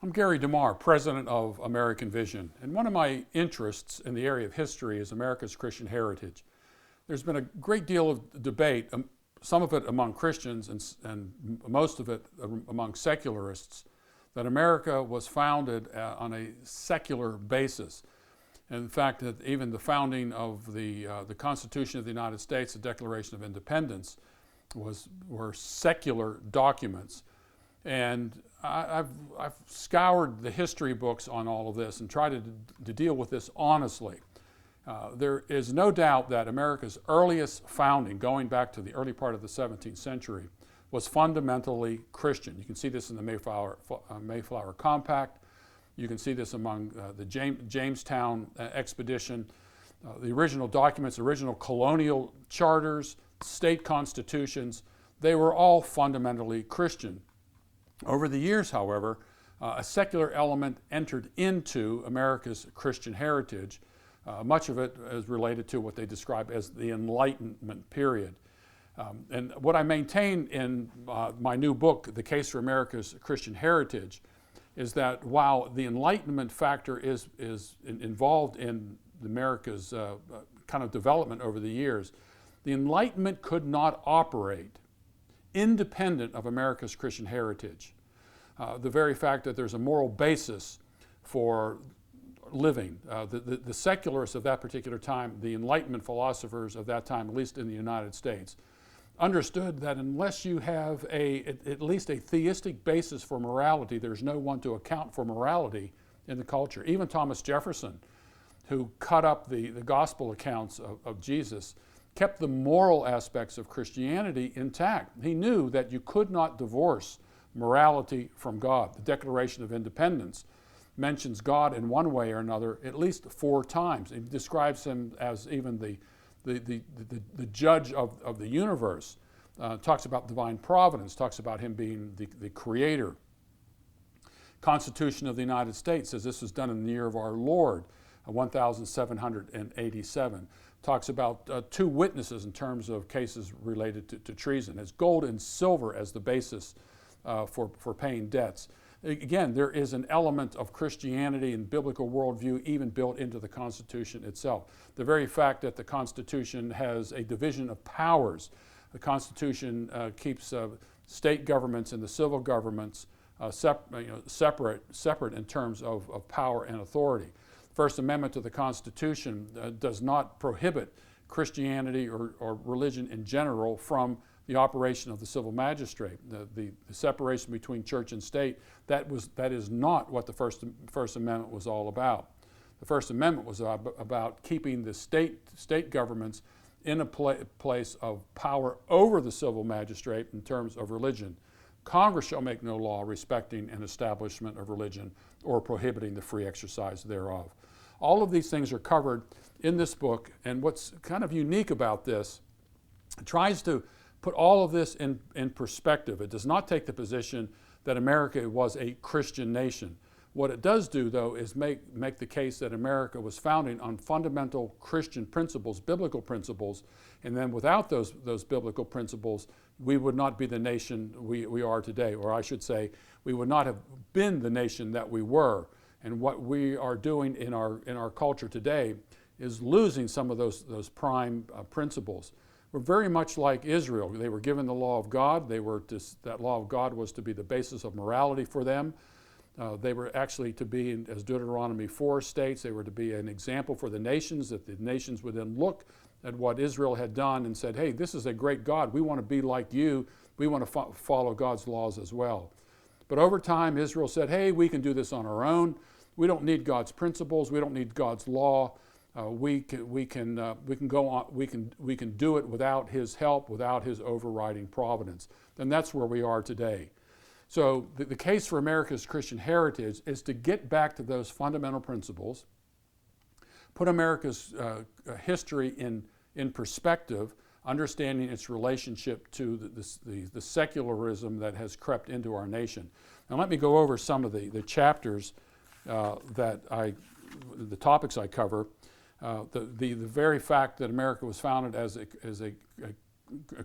I'm Gary DeMar, president of American Vision, and one of my interests in the area of history is America's Christian heritage. There's been a great deal of debate, some of it among Christians and most of it among secularists, that America was founded on a secular basis. In fact, that even the founding of the Constitution of the United States, the Declaration of Independence, were secular documents. And I've scoured the history books on all of this and tried to deal with this honestly. There is no doubt that America's earliest founding, going back to the early part of the 17th century, was fundamentally Christian. You can see this in the Mayflower Compact. You can see this among the Jamestown expedition. The original documents, original colonial charters, state constitutions, they were all fundamentally Christian. Over the years, however, a secular element entered into America's Christian heritage. Much of it is related to what they describe as the Enlightenment period. And what I maintain in my new book, The Case for America's Christian Heritage, is that while the Enlightenment factor is involved in America's kind of development over the years, the Enlightenment could not operate independent of America's Christian heritage. The very fact that there's a moral basis for living. The secularists of that particular time, the Enlightenment philosophers of that time, at least in the United States, understood that unless you have at least a theistic basis for morality, there's no one to account for morality in the culture. Even Thomas Jefferson, who cut up the gospel accounts of Jesus, kept the moral aspects of Christianity intact. He knew that you could not divorce morality from God. The Declaration of Independence mentions God in one way or another at least 4 times. It describes him as even the judge of the universe. Talks about divine providence, talks about him being the creator. Constitution of the United States says this was done in the year of our Lord, 1787. Talks about 2 witnesses in terms of cases related to treason. Has gold and silver as the basis for paying debts. Again, there is an element of Christianity and biblical worldview even built into the Constitution itself. The very fact that the Constitution has a division of powers, the Constitution keeps state governments and the civil governments separate in terms of power and authority. First Amendment to the Constitution does not prohibit Christianity or religion in general from the operation of the civil magistrate. The separation between church and state, that is not what the First Amendment was all about. The First Amendment was about keeping the state governments in a place of power over the civil magistrate in terms of religion. Congress shall make no law respecting an establishment of religion or prohibiting the free exercise thereof. All of these things are covered in this book, and what's kind of unique about this, it tries to put all of this in perspective. It does not take the position that America was a Christian nation. What it does do, though, is make the case that America was founded on fundamental Christian principles, biblical principles, and then without those biblical principles, we would not be the nation we are today, or I should say, we would not have been the nation that we were. And what we are doing in our culture today is losing some of those prime principles. We're very much like Israel. They were given the law of God. That law of God was to be the basis of morality for them. They were actually to be, as Deuteronomy 4 states, they were to be an example for the nations, that the nations would then look at what Israel had done and said, hey, this is a great God. We want to be like you. We want to follow God's laws as well. But over time, Israel said, hey, we can do this on our own. We don't need God's principles. We don't need God's law. We can go on. We can do it without His help, without His overriding providence. And that's where we are today. So the case for America's Christian heritage is to get back to those fundamental principles, put America's history in perspective, understanding its relationship to the secularism that has crept into our nation. Now let me go over some of the chapters the topics I cover. The very fact that America was founded as a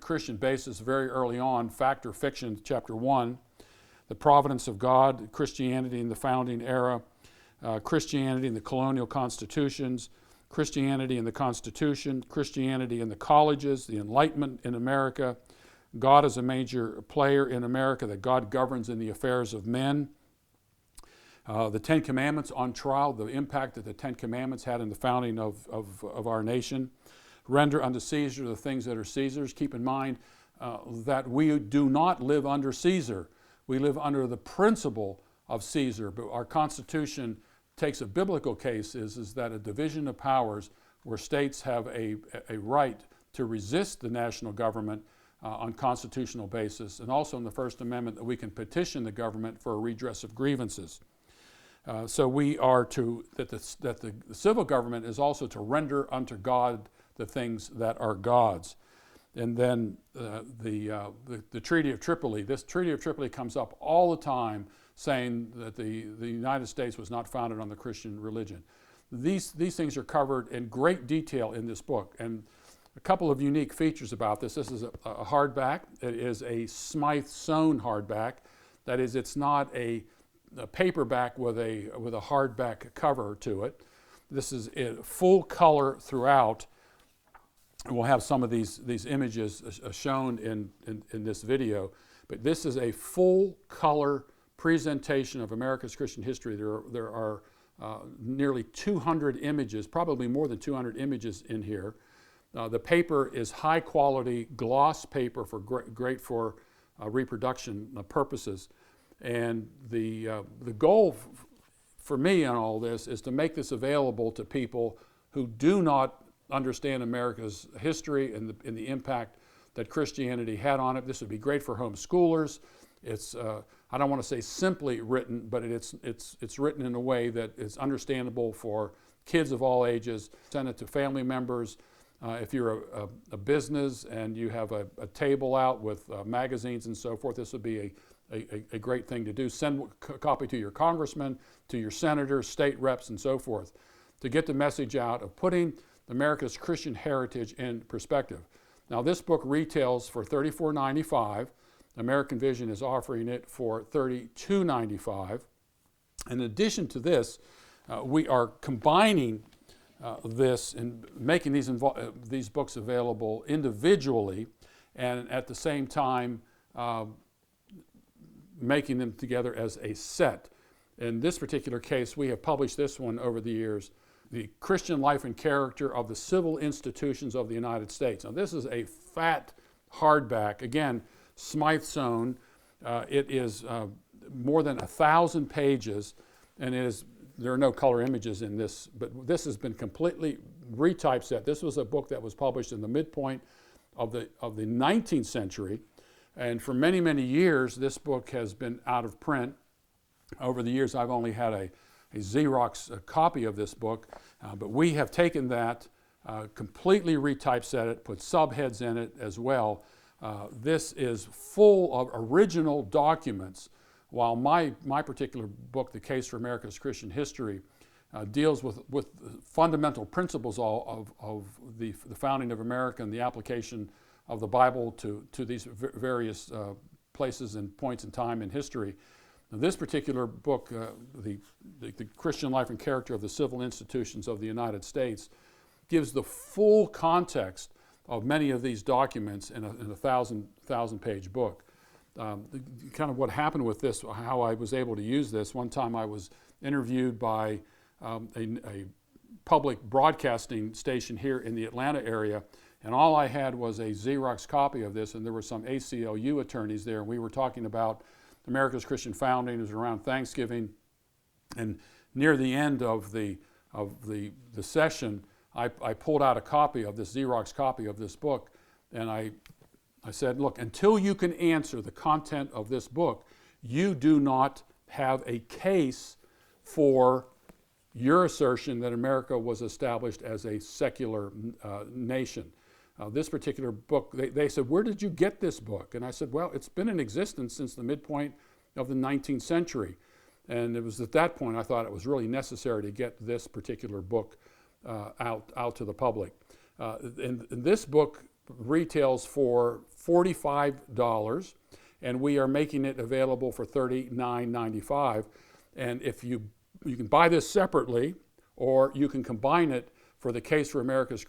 Christian basis very early on, Fact or Fiction, chapter 1. the providence of God, Christianity in the founding era, Christianity in the colonial constitutions, Christianity in the Constitution, Christianity in the colleges, the Enlightenment in America, God as a major player in America, that God governs in the affairs of men, the Ten Commandments on trial, the impact that the Ten Commandments had in the founding of our nation, render unto Caesar the things that are Caesar's. Keep in mind that we do not live under Caesar. We live under the principle of Caesar, but our Constitution takes a biblical case is that a division of powers where states have a right to resist the national government on constitutional basis, and also in the First Amendment that we can petition the government for a redress of grievances. So we are that the civil government is also to render unto God the things that are God's. And then the Treaty of Tripoli. This Treaty of Tripoli comes up all the time, saying that the United States was not founded on the Christian religion. These things are covered in great detail in this book. And a couple of unique features about this. This is a hardback. It is a Smyth-sewn hardback. That is, it's not a paperback with a hardback cover to it. This is full color throughout. We'll have some of these images shown in this video, but this is a full color presentation of America's Christian history. There are nearly 200 images, probably more than 200 images in here. The paper is high quality gloss paper great for reproduction purposes. And the goal for me in all this is to make this available to people who do not understand America's history and the impact that Christianity had on it. This would be great for homeschoolers. It's I don't want to say simply written, but it's written in a way that is understandable for kids of all ages. Send it to family members. If you're a business and you have a table out with magazines and so forth, this would be a great thing to do. Send a copy to your congressman, to your senators, state reps, and so forth, to get the message out of putting America's Christian heritage in perspective. Now, this book retails for $34.95. American Vision is offering it for $32.95. In addition to this, we are combining this and making these books available individually, and at the same time making them together as a set. In this particular case, we have published this one over the years, The Christian Life and Character of the Civil Institutions of the United States. Now, this is a fat hardback, again, Smyth-sewn. It is more than 1,000 pages, and there are no color images in this, but this has been completely retypeset. This was a book that was published in the midpoint of the 19th century, and for many, many years, this book has been out of print. Over the years, I've only had a Xerox copy of this book, but we have taken that, completely retypeset it, put subheads in it as well. This is full of original documents, while my particular book, The Case for America's Christian History, deals with fundamental principles of the founding of America and the application of the Bible to these various places and points in time in history. Now, this particular book, the Christian Life and Character of the Civil Institutions of the United States, gives the full context of many of these documents in a 1,000-page book. Kind of what happened with this, how I was able to use this. One time I was interviewed by a public broadcasting station here in the Atlanta area, and all I had was a Xerox copy of this, and there were some ACLU attorneys there, and we were talking about America's Christian founding. It was around Thanksgiving, and near the end of the session, I pulled out a copy of this Xerox copy of this book, and I said, look, until you can answer the content of this book, you do not have a case for your assertion that America was established as a secular nation. This particular book, they said, where did you get this book? And I said, well, it's been in existence since the midpoint of the 19th century. And it was at that point I thought it was really necessary to get this particular book out to the public. And this book retails for $45, and we are making it available for $39.95. And if you can buy this separately, or you can combine it for the Case for America's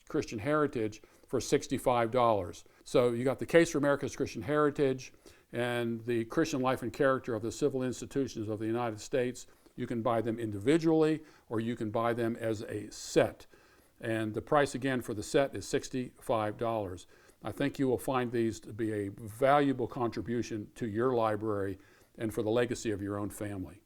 Christian Heritage for $65. So you got the Case for America's Christian Heritage and the Christian Life and Character of the Civil Institutions of the United States. You can buy them individually, or you can buy them as a set. And the price again for the set is $65. I think you will find these to be a valuable contribution to your library and for the legacy of your own family.